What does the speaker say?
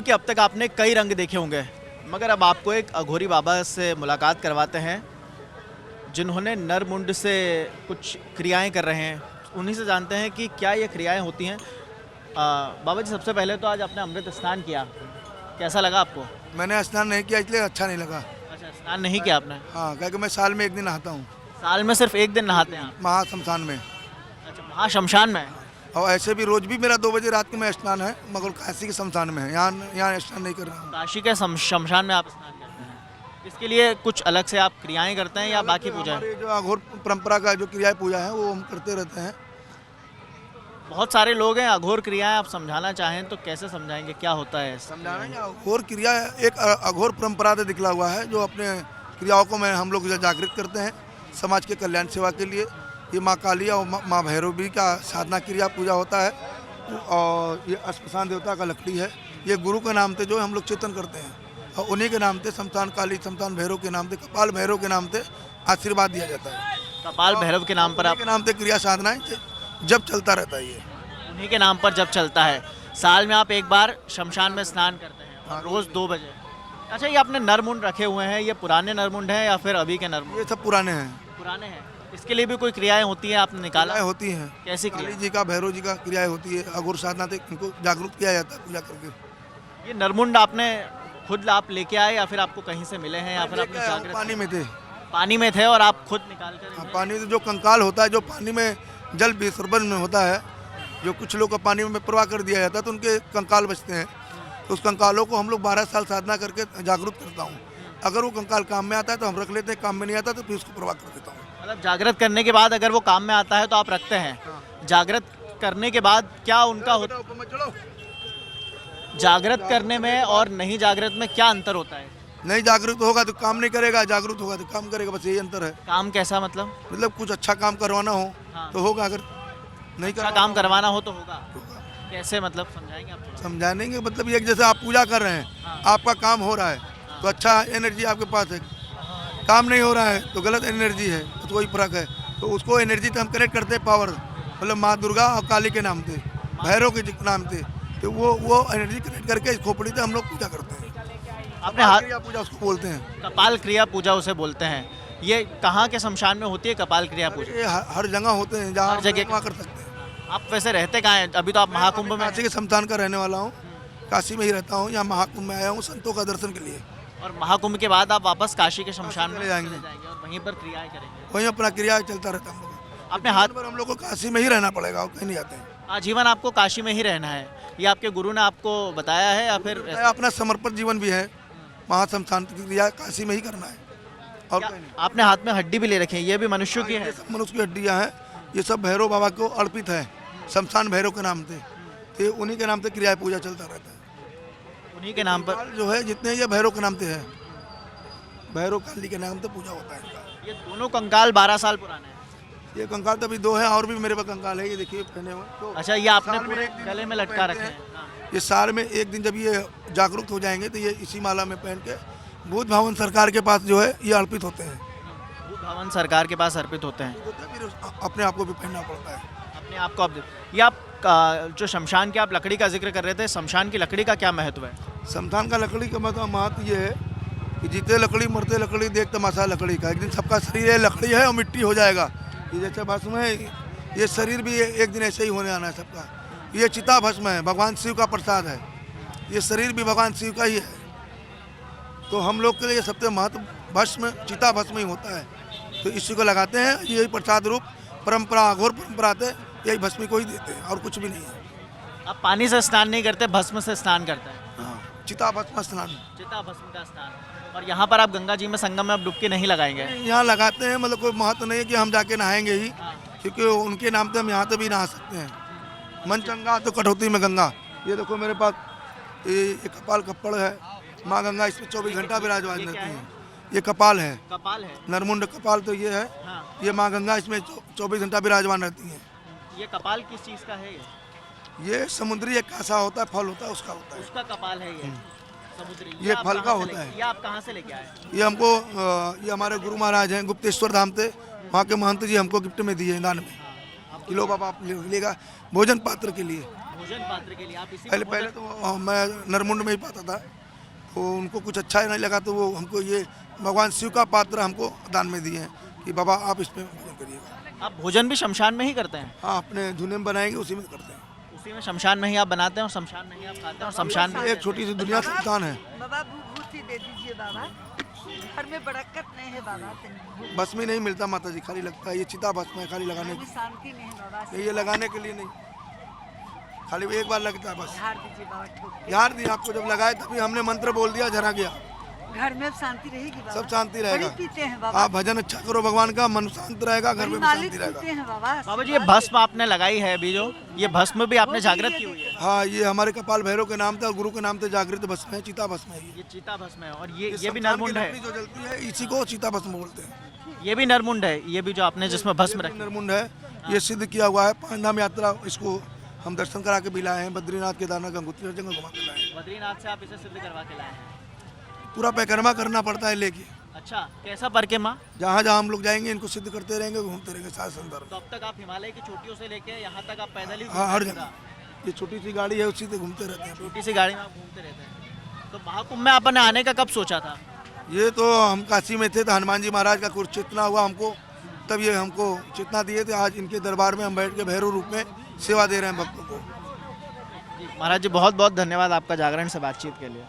के अब तक आपने कई रंग देखे होंगे, मगर अब आपको एक अघोरी बाबा से मुलाकात करवाते हैं जिन्होंने नर मुंड से कुछ क्रियाएं कर रहे हैं। उन्हीं से जानते हैं कि क्या ये क्रियाएं होती हैं। बाबा जी, सबसे पहले तो आज आपने अमृत स्नान किया, कैसा लगा आपको? मैंने स्नान नहीं किया इसलिए अच्छा नहीं लगा। अच्छा, स्नान नहीं किया आपने? हाँ, क्योंकि मैं साल में एक दिन नहाता हूँ, साल में सिर्फ एक दिन नहाते हैं आप? महाशमशान में। अच्छा, महाशमशान में? और ऐसे भी रोज भी मेरा 2 बजे रात को मैं स्नान है, मगर काशी के शमशान में है। यहाँ स्नान नहीं कर रहा हूँ। काशी के शमशान में आप स्नान करते हैं, इसके लिए कुछ अलग से आप क्रियाएं करते हैं या बाकी पूजा है? हमारे जो अघोर परंपरा का जो क्रिया पूजा है वो हम करते रहते हैं। बहुत सारे लोग हैं, अघोर क्रियाएं आप समझाना चाहें तो कैसे समझाएंगे, क्या होता है? समझाना अघोर क्रिया एक अघोर परंपरा से निकला हुआ है, जो अपने क्रियाओं को हम लोग जागृत करते हैं समाज के कल्याण सेवा के लिए। ये माँ काली और माँ भैरवी का साधना क्रिया पूजा होता है। और ये श्मशान देवता का लकड़ी है। ये गुरु के नाम से जो हम लोग चिंतन करते हैं, और उन्हीं के नाम से शमशान काली, शमशान भैरव के नाम से, कपाल भैरव के नाम से आशीर्वाद दिया जाता है। कपाल भैरव के नाम पर आप? के नाम से क्रिया साधनाएं जब चलता रहता है। ये उन्हीं के नाम पर जब चलता है। साल में आप एक बार शमशान में स्नान करते हैं और रोज 2 बजे। अच्छा, ये आपने नरमुंड रखे हुए हैं, ये पुराने नरमुंड हैं या फिर अभी के नरमुंड? ये सब पुराने हैं। पुराने हैं। इसके लिए भी कोई क्रियाएं होती हैं, आपने निकाला? क्रियाएं होती हैं। कैसी काली क्रिया? जी का, भैरव जी का क्रियाएं होती है। अघोर साधना से इनको जागरूक किया जाता है पूजा करके। ये नरमुंड आपने खुद आप लेके आए या फिर आपको कहीं से मिले हैं या फिर आपने जागृत? पानी में थे। पानी में थे और आप खुद निकाल कर? पानी से जो कंकाल होता है, जो पानी में जल विसर्जन में होता है, जो कुछ लोग का पानी में प्रवाह कर दिया जाता है तो उनके कंकाल बचते हैं। तो उस कंकालों को हम लोग 12 साल साधना करके जागरूक करता हूँ। अगर वो कंकाल काम में आता है तो हम रख लेते हैं, काम में नहीं आता तो फिर उसको प्रवाह कर देता हूँ। मतलब जागृत करने के बाद अगर वो काम में आता है तो आप रखते हैं। जागृत करने के बाद क्या उनका होता है? जागृत करने में और नहीं जागृत में क्या अंतर होता है? नहीं जागरूक होगा तो काम नहीं करेगा, जागरूक होगा तो काम करेगा, बस यही अंतर है। काम कैसा मतलब? मतलब कुछ अच्छा काम करवाना हो तो होगा, अगर नहीं अच्छा काम करवाना हो तो होगा। कैसे, मतलब समझाएंगे आप? समझाने के मतलब ये, जैसे आप पूजा कर रहे हैं, आपका काम हो रहा है तो अच्छा एनर्जी आपके पास है। काम नहीं हो रहा है तो गलत एनर्जी है, तो वही फर्क है। तो उसको एनर्जी तो हम कनेक्ट करते हैं पावर, मतलब माँ दुर्गा और काली के नाम से, भैरव के नाम से। तो वो एनर्जी कनेक्ट करके इस खोपड़ी से हम लोग पूजा करते हैं। अपने हाथ क्रिया पूजा उसको बोलते हैं। कपाल क्रिया पूजा उसे बोलते हैं। ये कहाँ के शमशान में होती है कपाल क्रिया पूजा? ये हर जगह होते हैं, जहाँ हर जगह वहाँ कर सकते हैं। आप वैसे रहते कहाँ हैं? अभी तो आप महाकुंभ में काशी के शमशान का रहने वाला हूँ, काशी में ही रहता हूँ। यहाँ महाकुंभ में आया हूँ संतों का दर्शन के लिए। और महाकुंभ के बाद आप वापस काशी के शमशान में चले जाएंगे। और वहीं पर क्रियाएं करेंगे। वहीं अपना क्रिया चलता रहता है हम लोग। अपने हाथ पर हम लोग को काशी में ही रहना पड़ेगा और कहीं नहीं जाते हैं। आजीवन आपको काशी में ही रहना है, ये आपके गुरु ने आपको बताया है या फिर अपना समर्पण जीवन भी है, महाशमशान की क्रिया काशी में ही करना है और क्या? कहीं नहीं। आपने हाथ में हड्डी भी ले रखी है, ये भी मनुष्य की ये है? सब मनुष्य की हड्डियाँ हैं। ये सब भैरव बाबा को अर्पित है, शमशान भैरव के नाम से। तो उन्हीं के नाम से क्रिया पूजा चलता रहता है। उन्हीं के नाम पर कंकाल जो है जितने, ये भैरव के नाम से है, भैरव काली के नाम से पूजा होता है इनका। ये दोनों कंकाल 12 साल पुराने हैं। ये कंकाल तो अभी 2 है, और भी मेरे पास कंकाल है, ये देखिए पहने हुए। तो अच्छा, ये आपने साल में पूरे एक दिन गले में लटका पहनते रखे हैं। हैं? हाँ। ये साल में एक दिन जब ये जागरूक हो जाएंगे तो ये इसी माला में पहन के भूत भवन सरकार के पास जो है ये अर्पित होते हैं। भूत भवन सरकार के पास अर्पित होते हैं। फिर अपने आप को भी पहनना पड़ता है। अपने आप को आप ये आप जो शमशान की आप लकड़ी का जिक्र कर रहे थे, शमशान की लकड़ी का क्या महत्व है? शमशान का लकड़ी का मतलब महत्व ये है कि जीते लकड़ी मरते लकड़ी, देख तमाशा लकड़ी का। एक दिन सबका शरीर है लकड़ी है और मिट्टी हो जाएगा। ये जैसे भस्म है, ये शरीर भी एक दिन ऐसे ही होने आना है सबका। ये चिता भस्म है, भगवान शिव का प्रसाद है। ये शरीर भी भगवान शिव का ही है। तो हम लोग के लिए सबसे महत्व भस्म, चिता भस्म ही होता है। तो इसी को लगाते हैं, यही प्रसाद रूप परंपरा, अघोर परंपरा थे, यही भस्मी को ही देते हैं और कुछ भी नहीं है। आप पानी से स्नान नहीं करते, भस्म से स्नान करते हैं? हाँ, चिता भस्म स्नान। चिता भस्म का स्नान। और यहाँ पर आप गंगा जी में संगम में आप डुबकी नहीं लगाएंगे? यहाँ लगाते हैं, मतलब कोई महत्व नहीं है कि हम जाके नहाएंगे ही, क्योंकि उनके नाम से हम यहाँ से भी नहा सकते हैं। मन चंगा तो कटौती में गंगा। ये देखो मेरे पास ये कपाल कप्पड़ है, माँ गंगा इसमें 24 घंटा विराजमान रहती है। ये कपाल है, कपाल है। नरमुंड कपाल तो ये है। हाँ। ये माँ गंगा इसमें 24 घंटा विराजमान रहती है। ये कपाल किस चीज़ का है? ये समुद्री एक कासा होता है, फल होता है, उसका होता है। उसका कपाल है ये समुद्री। ये आप फल कहाँ का से होता लेके- है। ये आप कहाँ से लेके आए? ये हमको ये हमारे गुरु महाराज हैं गुप्तेश्वर धाम से, वहाँ के महंत जी हमको गिफ्ट में दिए दान में। आप किलो बाबा आप लेगा भोजन पात्र के लिए। भोजन पात्र के लिए आप इसी पहले पहले तो मैं नरमुंड में ही पाता था, तो उनको कुछ अच्छा नहीं लगा, तो वो हमको ये भगवान शिव का पात्र हमको दान में दिए हैं कि बाबा आप इसमें भोजन करिएगा। आप भोजन भी शमशान में ही करते हैं? हाँ, अपने धुने में बनाएंगे उसी में करते हैं। उसी में शमशान में ही आप बनाते हैं और शमशान में ही आप खाते हैं और शमशान में एक छोटी सी दुनिया संतान है। बाबा विभूति दे दीजिए बाबा, घर में बरकत नहीं है बाबा, भस्म ही नहीं मिलता माता जी, खाली लगता है। ये चिता भस्म है खाली लगाने अभी शांति नहीं है बाबा, के, ये लगाने के लिए नहीं, खाली एक बार लगता है बस। झाड़ दीजिए बाबा ठोक के। यार दी आपको जब लगाए तभी हमने मंत्र बोल दिया, जरा गया, घर में अब शांति रहेगी बाबा, सब शांति रहेगा। बड़ी पीते हैं बाबा, आप भजन अच्छा करो भगवान का, मन शांत रहेगा, घर बड़ी में भी मालिक शांति पीते रहेगा। हैं बाबा। बाबा जी ये भस्म आपने लगाई है अभी जो, ये भस्म भी आपने जागृत की हुई है? हाँ, ये हमारे कपाल भैरव के नाम से और गुरु के नाम से जागृत भस्म है, चिता भस्म है। ये चीता भस्म है और ये भी शमशान की नरमुंड है? लकड़ी जो जलती है इसी को चिता भस्म बोलते हैं। ये भी नरमुंड है, ये भी जो आपने जिसमें भस्म ये रखी? नरमुंड है, ये सिद्ध किया हुआ है। 5 धाम यात्रा इसको हम दर्शन करा के भी लाए हैं, बद्रीनाथ केदारनाथ गंगोत्री हर जगह घुमा के लाए हैं। बद्रीनाथ से आप इसे सिद्ध करवा के लाए हैं? पूरा परिक्रमा करना पड़ता है लेके, अच्छा, कैसा परिक्रमा? जहाँ जहाँ हम लोग जाएंगे इनको सिद्ध करते रहेंगे, घूमते रहेंगे साथ संदर्भ। तो अब तक आप हिमालय की चोटियों से लेके यहाँ तक आप पैदल ही हाँ, हर घूमते जगह ये छोटी सी गाड़ी है उसी से घूमते रहते हैं। छोटी सी गाड़ी में आप घूमते रहते हैं। तो महाकुंभ में आपने आने का कब सोचा था? ये तो हम काशी में थे तो हनुमान जी महाराज का कुछ चेतना हुआ हमको, तब ये हमको चेतना दिए थे। आज इनके दरबार में हम बैठ के भैरव रूप में सेवा दे रहे हैं भक्तों को। महाराज जी बहुत बहुत धन्यवाद आपका जागरण से बातचीत के लिए।